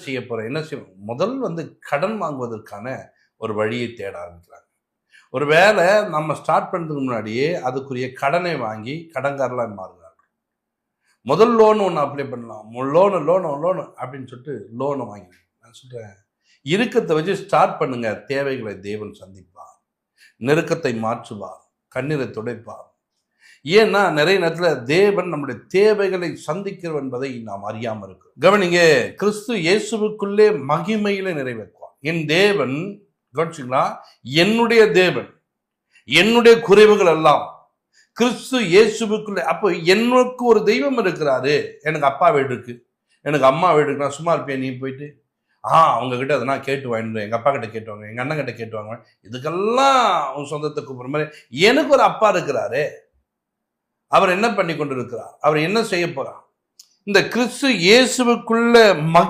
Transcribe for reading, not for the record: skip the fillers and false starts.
செய்ய போகிறேன், என்ன செய்வேன், முதல் கடன் வாங்குவதற்கான ஒரு வழியை தேட ஆரம்பிக்கிறாங்க. ஒரு வேலை நம்ம ஸ்டார்ட் பண்ணுறதுக்கு முன்னாடியே அதுக்குரிய கடனை வாங்கி கடன்காரலாம் மாறுகிறார்கள். முதல் லோன் ஒன்று அப்ளை பண்ணலாம், லோனு அப்படின்னு சொல்லிட்டு லோனை வாங்கி நான் சொல்கிறேன், இறுக்கத்தை வச்சு ஸ்டார்ட் பண்ணுங்க. தேவைகளை தேவன் சந்திப்பார், நெருக்கத்தை மாற்றுவார், கண்ணீரை துடைப்பார். ஏன்னா நிறைய நேரத்தில் தேவன் நம்முடைய தேவைகளை சந்திக்கிறோம் என்பதை நாம் அறியாமல் இருக்கிறோம். கவனிங்க, கிறிஸ்து இயேசுவுக்குள்ளே மகிமையில நிறைவேற்றுவார். என் தேவன், கவனிச்சிங்களா, என்னுடைய தேவன், என்னுடைய குறைவுகள் எல்லாம் கிறிஸ்து இயேசுவுக்குள்ளே. அப்போ எனக்கு ஒரு தெய்வம் இருக்கிறாரு. எனக்கு அப்பா வீடு இருக்கு, எனக்கு அம்மா வீடு இருக்கு. நான் சும்மா இருப்பேன், நீ போயிட்டு அவங்க கிட்ட அதை நான் கேட்டு வாங்கிடுவேன், எங்கள் அப்பா கிட்ட கேட்டுவாங்க, எங்கள் அண்ணன் கிட்ட கேட்டுவாங்க, இதுக்கெல்லாம் உன் சொந்தத்தை கூப்பிட்ற மாதிரி எனக்கு ஒரு அப்பா இருக்கிறாரு. அவர் என்ன பண்ணி கொண்டு இருக்கிறார், அவர் என்ன செய்ய போறார்? இந்த கிறிஸ்து இயேசுவுக்குள்ள